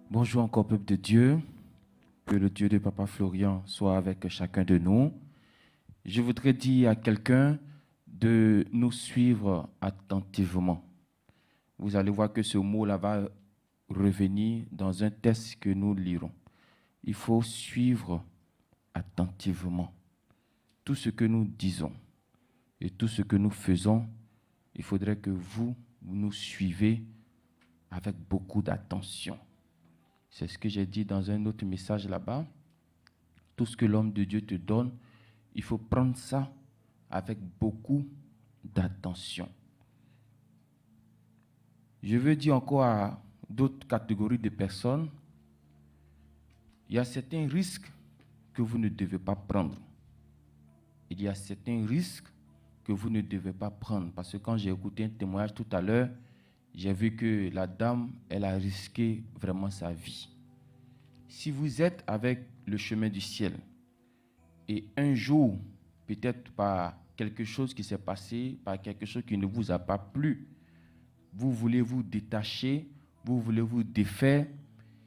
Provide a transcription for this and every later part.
Bonjour encore, peuple de Dieu. Que le Dieu de Papa Florian soit avec chacun de nous. Je voudrais dire à quelqu'un de nous suivre attentivement. Vous allez voir que ce mot-là va revenir dans un texte que nous lirons. Il faut suivre attentivement tout ce que nous disons et tout ce que nous faisons. Il faudrait que vous nous suivez avec beaucoup d'attention. C'est ce que j'ai dit dans un autre message là-bas. Tout ce que l'homme de Dieu te donne, il faut prendre ça avec beaucoup d'attention. Je veux dire encore à d'autres catégories de personnes, il y a certains risques que vous ne devez pas prendre. Il y a certains risques que vous ne devez pas prendre. Parce que quand j'ai écouté un témoignage tout à l'heure, j'ai vu que la dame, elle a risqué vraiment sa vie. Si vous êtes avec le chemin du ciel et un jour, peut-être par quelque chose qui s'est passé, par quelque chose qui ne vous a pas plu, vous voulez vous détacher, vous voulez vous défaire,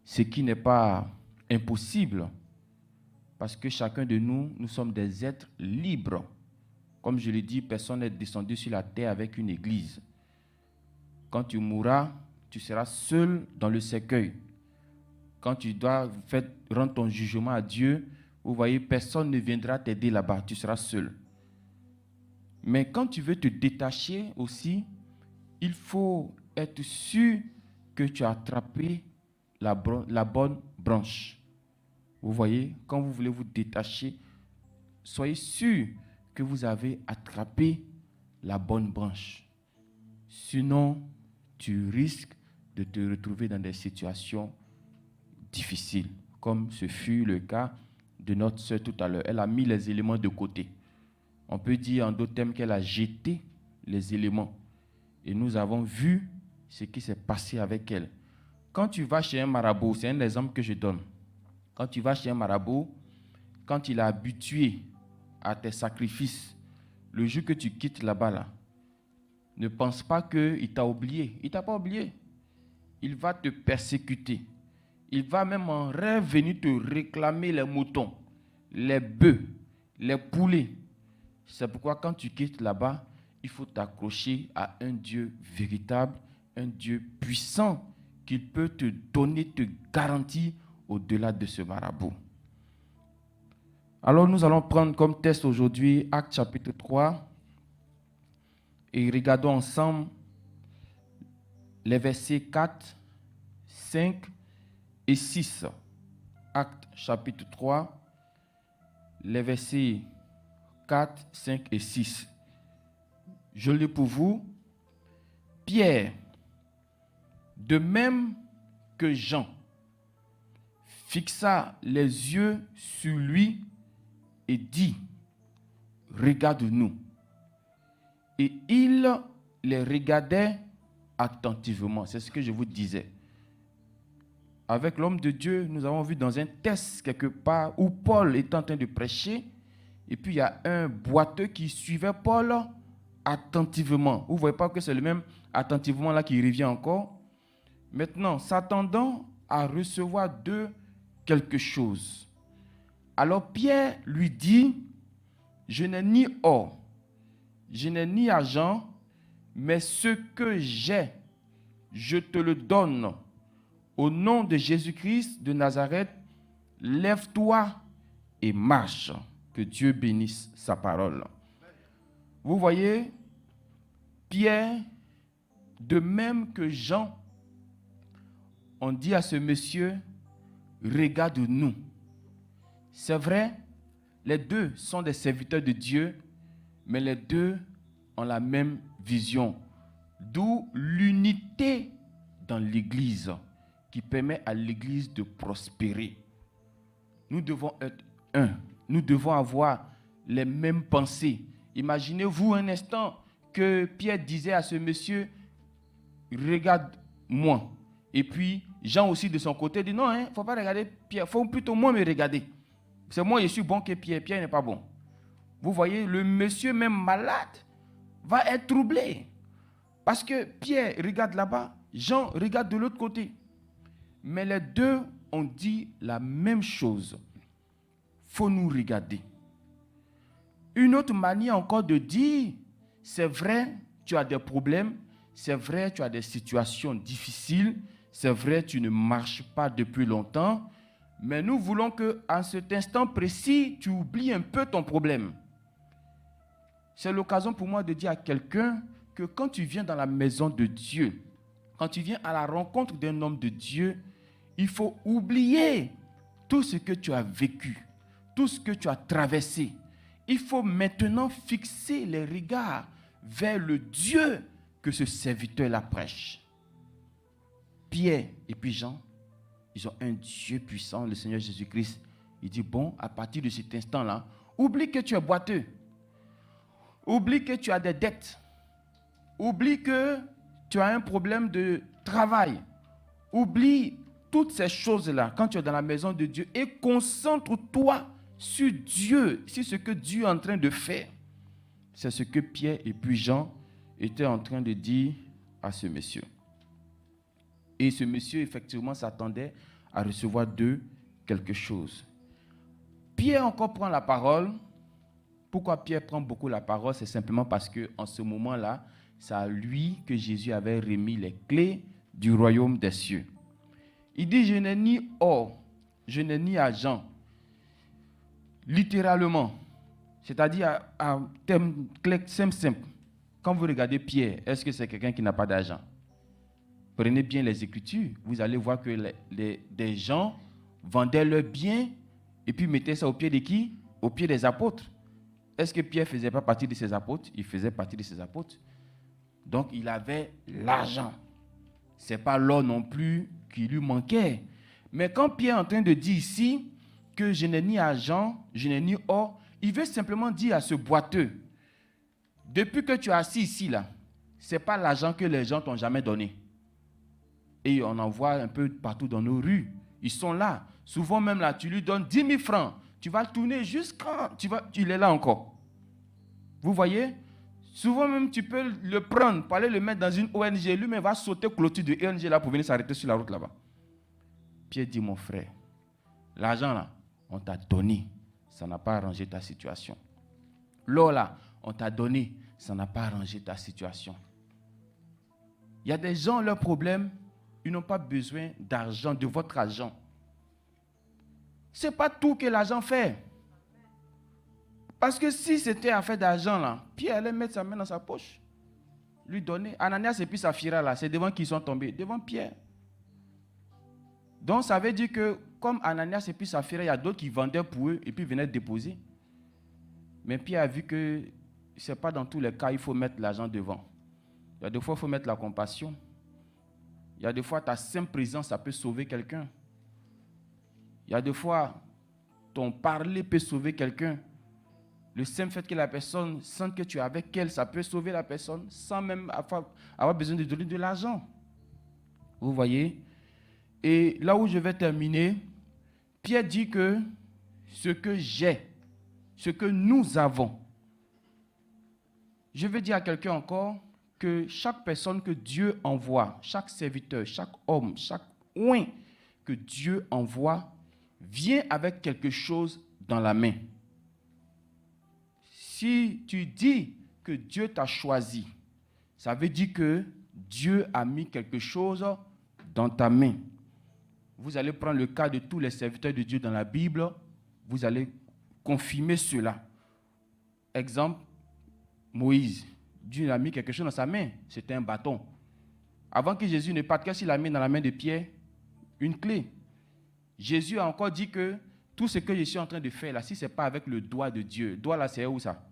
ce qui n'est pas impossible, parce que chacun de nous, nous sommes des êtres libres. Comme je l'ai dit, personne n'est descendu sur la terre avec une église. Quand tu mourras, tu seras seul dans le cercueil. Quand tu dois rendre ton jugement à Dieu, vous voyez, personne ne viendra t'aider là-bas, tu seras seul. Mais quand tu veux te détacher aussi, il faut être sûr que tu as attrapé la bonne branche. Vous voyez, quand vous voulez vous détacher, soyez sûr que vous avez attrapé la bonne branche. Sinon, tu risques de te retrouver dans des situations difficiles, comme ce fut le cas de notre sœur tout à l'heure. Elle a mis les éléments de côté. On peut dire en d'autres termes qu'elle a jeté les éléments. Et nous avons vu ce qui s'est passé avec elle. Quand tu vas chez un marabout, c'est un exemple que je donne. Quand tu vas chez un marabout, quand il est habitué à tes sacrifices, le jour que tu quittes là-bas, là, ne pense pas qu'il t'a oublié. Il ne t'a pas oublié. Il va te persécuter. Il va même en rêve venir te réclamer les moutons, les bœufs, les poulets. C'est pourquoi quand tu quittes là-bas, il faut t'accrocher à un Dieu véritable, un Dieu puissant, qu'il peut te donner, te garantir au-delà de ce marabout. Alors nous allons prendre comme texte aujourd'hui Actes chapitre 3 et regardons ensemble les versets 4, 5 et 6. Actes chapitre 3, les versets 4, 5 et 6. Je lis pour vous. Pierre, de même que Jean, fixa les yeux sur lui et dit, regarde-nous. Et il les regardait attentivement. C'est ce que je vous disais. Avec l'homme de Dieu, nous avons vu dans un texte quelque part où Paul est en train de prêcher, et puis il y a un boiteux qui suivait Paul attentivement. Vous ne voyez pas que c'est le même attentivement là qui revient encore. Maintenant, s'attendant à recevoir d'eux quelque chose. Alors Pierre lui dit, je n'ai ni or, je n'ai ni argent, mais ce que j'ai, je te le donne. Au nom de Jésus-Christ de Nazareth, lève-toi et marche. Que Dieu bénisse sa parole. Vous voyez, Pierre, de même que Jean, on dit à ce monsieur, regarde-nous. C'est vrai, les deux sont des serviteurs de Dieu, mais les deux ont la même vision. D'où l'unité dans l'Église qui permet à l'Église de prospérer. Nous devons être un. Nous devons avoir les mêmes pensées. Imaginez-vous un instant que Pierre disait à ce monsieur, regarde-moi. Et puis, Jean aussi de son côté dit, non, il ne faut pas regarder Pierre, il faut plutôt moi me regarder. C'est moi, je suis bon que Pierre. Pierre n'est pas bon. Vous voyez, le monsieur même malade va être troublé. Parce que Pierre regarde là-bas, Jean regarde de l'autre côté. Mais les deux ont dit la même chose. Il faut nous regarder. Une autre manière encore de dire, c'est vrai, tu as des problèmes, c'est vrai, tu as des situations difficiles, c'est vrai, tu ne marches pas depuis longtemps, mais nous voulons qu'en cet instant précis, tu oublies un peu ton problème. C'est l'occasion pour moi de dire à quelqu'un que quand tu viens dans la maison de Dieu, quand tu viens à la rencontre d'un homme de Dieu, il faut oublier tout ce que tu as vécu, tout ce que tu as traversé. Il faut maintenant fixer les regards vers le Dieu que ce serviteur-là prêche. Pierre et puis Jean, ils ont un Dieu puissant, le Seigneur Jésus-Christ. Il dit, bon, à partir de cet instant-là, oublie que tu es boiteux. Oublie que tu as des dettes. Oublie que tu as un problème de travail. Oublie toutes ces choses-là quand tu es dans la maison de Dieu et concentre-toi sur Dieu, sur ce que Dieu est en train de faire. C'est ce que Pierre et puis Jean étaient en train de dire à ce monsieur. Et ce monsieur, effectivement, s'attendait à recevoir d'eux quelque chose. Pierre encore prend la parole. Pourquoi Pierre prend beaucoup la parole? C'est simplement parce qu'en ce moment-là, c'est à lui que Jésus avait remis les clés du royaume des cieux. Il dit, je n'ai ni or, je n'ai ni argent. Littéralement, c'est-à-dire à terme simple. Quand vous regardez Pierre, est-ce que c'est quelqu'un qui n'a pas d'argent? Prenez bien les Écritures, vous allez voir que des gens vendaient leurs biens et puis mettaient ça au pied de qui? Au pied des apôtres. Est-ce que Pierre ne faisait pas partie de ces apôtres? Il faisait partie de ces apôtres. Donc, il avait l'argent. Ce n'est pas l'or non plus qui lui manquait. Mais quand Pierre est en train de dire ici que je n'ai ni argent, je n'ai ni or, il veut simplement dire à ce boiteux, depuis que tu es assis ici, là, ce n'est pas l'argent que les gens t'ont jamais donné. Et on en voit un peu partout dans nos rues. Ils sont là. Souvent même là, tu lui donnes 10 000 francs. Tu vas le tourner jusqu'à... Il est là encore. Vous voyez? Souvent même, tu peux le prendre, pour aller le mettre dans une ONG. Lui-même va sauter clôture de ONG là pour venir s'arrêter sur la route là-bas. Pierre dit, mon frère, l'argent là, on t'a donné. Ça n'a pas arrangé ta situation. L'or là, on t'a donné. Ça n'a pas arrangé ta situation. Il y a des gens, leurs problèmes, ils n'ont pas besoin d'argent, de votre argent. Ce n'est pas tout que l'argent fait. Parce que si c'était affaire d'argent, là, Pierre allait mettre sa main dans sa poche, lui donner. Ananias et puis Saphira, là, c'est devant qui ils sont tombés? Devant Pierre. Donc, ça veut dire que, comme Ananias et puis Saphira, il y a d'autres qui vendaient pour eux et puis venaient déposer. Mais Pierre a vu que ce n'est pas dans tous les cas, il faut mettre l'argent devant. Il y a des fois, il faut mettre la compassion. Il y a des fois, ta simple présence, ça peut sauver quelqu'un. Il y a des fois, ton parler peut sauver quelqu'un. Le simple fait que la personne sente que tu es avec elle, ça peut sauver la personne sans même avoir besoin de donner de l'argent. Vous voyez? Et là où je vais terminer, Pierre dit que ce que j'ai, ce que nous avons, je veux dire à quelqu'un encore que chaque personne que Dieu envoie, chaque serviteur, chaque homme, chaque oint que Dieu envoie, vient avec quelque chose dans la main. Si tu dis que Dieu t'a choisi, ça veut dire que Dieu a mis quelque chose dans ta main. Vous allez prendre le cas de tous les serviteurs de Dieu dans la Bible, vous allez confirmer cela. Exemple, Moïse. Dieu a mis quelque chose dans sa main, c'était un bâton. Avant que Jésus ne parte, qu'est-ce qu'il a mis dans la main de Pierre? Une clé. Jésus a encore dit que tout ce que je suis en train de faire là, si ce n'est pas avec le doigt de Dieu, le doigt là c'est où ça?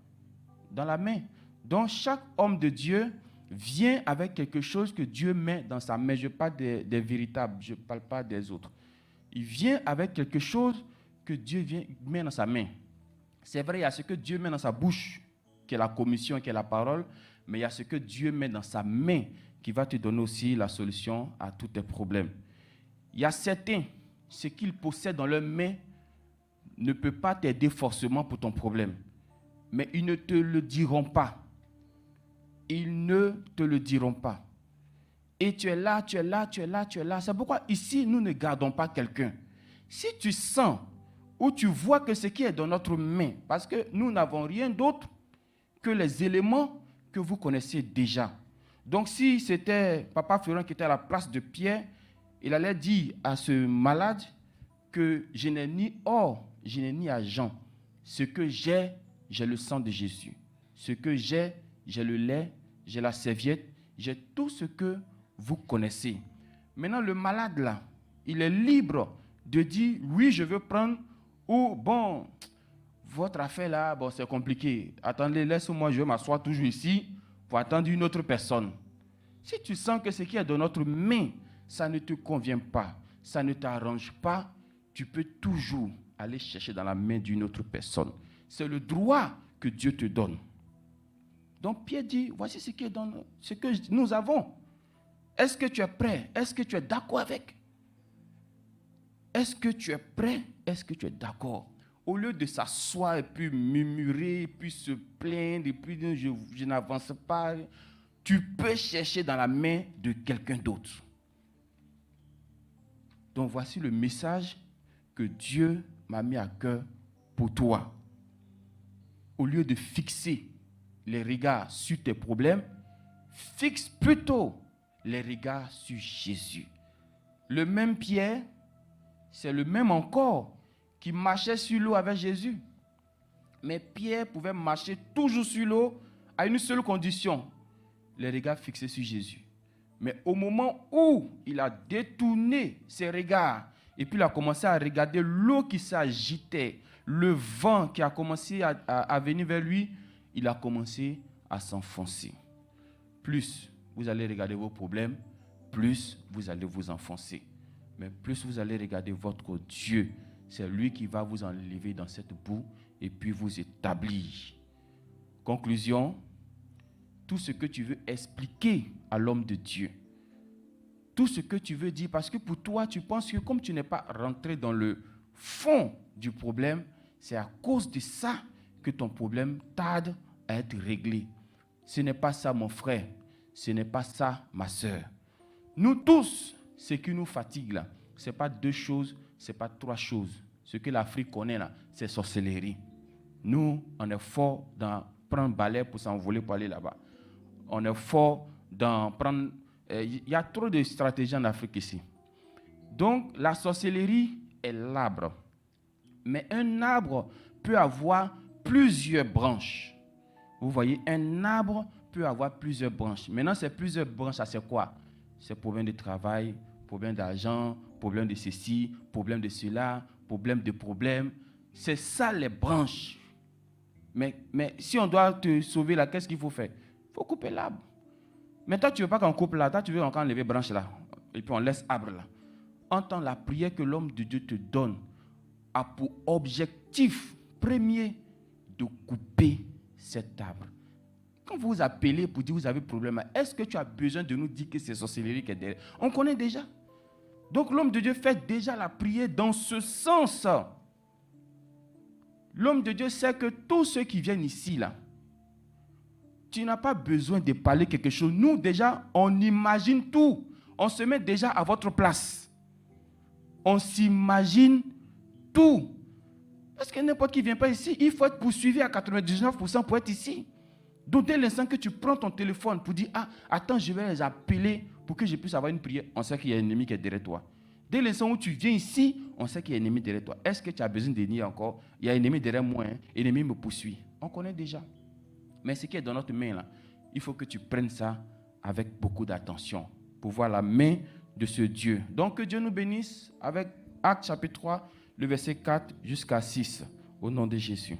Dans la main. Donc chaque homme de Dieu vient avec quelque chose que Dieu met dans sa main. Je ne parle pas des véritables, je ne parle pas des autres. Il vient avec quelque chose que Dieu met dans sa main. C'est vrai, il y a ce que Dieu met dans sa bouche, qui est la communion, qui est la parole, mais il y a ce que Dieu met dans sa main qui va te donner aussi la solution à tous tes problèmes. Il y a certains, ce qu'ils possèdent dans leurs mains ne peut pas t'aider forcément pour ton problème. Mais ils ne te le diront pas. Ils ne te le diront pas. Et tu es là, tu es là, tu es là, tu es là. C'est pourquoi ici, nous ne gardons pas quelqu'un. Si tu sens ou tu vois que ce qui est dans notre main, parce que nous n'avons rien d'autre que les éléments que vous connaissez déjà. Donc si c'était Papa Florent qui était à la place de Pierre, il allait dire à ce malade que je n'ai ni or, je n'ai ni argent. Ce que j'ai le sang de Jésus. Ce que j'ai le lait, j'ai la serviette, j'ai tout ce que vous connaissez. Maintenant, le malade là, il est libre de dire oui, je veux prendre, ou bon, votre affaire là, bon, c'est compliqué. Attendez, laisse-moi, je vais m'asseoir toujours ici pour attendre une autre personne. Si tu sens que ce qui est dans notre main, ça ne te convient pas, ça ne t'arrange pas, tu peux toujours aller chercher dans la main d'une autre personne. C'est le droit que Dieu te donne. Donc Pierre dit, voici ce qui est dans ce que nous avons. Est-ce que tu es prêt? Est-ce que tu es d'accord avec? Est-ce que tu es prêt? Est-ce que tu es d'accord? Au lieu de s'asseoir et puis murmurer, et puis se plaindre, et puis dire je n'avance pas, tu peux chercher dans la main de quelqu'un d'autre. Donc voici le message que Dieu m'a mis à cœur pour toi. Au lieu de fixer les regards sur tes problèmes, fixe plutôt les regards sur Jésus. Le même Pierre, c'est le même encore qui marchait sur l'eau avec Jésus. Mais Pierre pouvait marcher toujours sur l'eau à une seule condition, les regards fixés sur Jésus. Mais au moment où il a détourné ses regards et puis il a commencé à regarder l'eau qui s'agitait, le vent qui a commencé à venir vers lui, il a commencé à s'enfoncer. Plus vous allez regarder vos problèmes, plus vous allez vous enfoncer. Mais plus vous allez regarder votre Dieu, c'est lui qui va vous enlever dans cette boue et puis vous établir. Conclusion, tout ce que tu veux expliquer à l'homme de Dieu, tout ce que tu veux dire, parce que pour toi, tu penses que comme tu n'es pas rentré dans le fond du problème, c'est à cause de ça que ton problème tarde à être réglé. Ce n'est pas ça, mon frère. Ce n'est pas ça, ma soeur. Nous tous, ce qui nous fatigue là, ce n'est pas deux choses, ce n'est pas trois choses. Ce que l'Afrique connaît là, c'est sorcellerie. Nous, on est fort dans prendre balai pour s'envoler pour aller là-bas. On est fort dans prendre... Il y a trop de stratégies en Afrique ici. Donc, la sorcellerie est l'arbre. Mais un arbre peut avoir plusieurs branches. Vous voyez, un arbre peut avoir plusieurs branches. Maintenant, ces plusieurs branches, ça c'est quoi? C'est problème de travail, problème d'argent, problème de ceci, problème de cela, problème de problème. C'est ça les branches. Mais si on doit te sauver là, qu'est-ce qu'il faut faire? Il faut couper l'arbre. Mais toi, tu ne veux pas qu'on coupe là, toi, tu veux encore enlever branche là. Et puis on laisse arbre là. Entends la prière que l'homme de Dieu te donne a pour objectif premier de couper cet arbre. Quand vous vous appelez pour dire que vous avez problème, est-ce que tu as besoin de nous dire que c'est sorcellerie qui est derrière? On connaît déjà. Donc l'homme de Dieu fait déjà la prière dans ce sens. L'homme de Dieu sait que tous ceux qui viennent ici, là, tu n'as pas besoin de parler quelque chose. Nous, déjà, on imagine tout. On se met déjà à votre place. On s'imagine tout. Parce que n'importe qui ne vient pas ici, il faut être poursuivi à 99% pour être ici. Donc, dès l'instant que tu prends ton téléphone pour dire « Ah, attends, je vais les appeler pour que je puisse avoir une prière », on sait qu'il y a un ennemi qui est derrière toi. Dès l'instant où tu viens ici, on sait qu'il y a un ennemi derrière toi. Est-ce que tu as besoin de dire encore « Il y a un ennemi derrière moi, hein, l'ennemi me poursuit ». On connaît déjà. Mais ce qui est dans notre main, là, il faut que tu prennes ça avec beaucoup d'attention pour voir la main de ce Dieu. Donc, que Dieu nous bénisse avec Actes chapitre 3, le verset 4 jusqu'à 6, au nom de Jésus.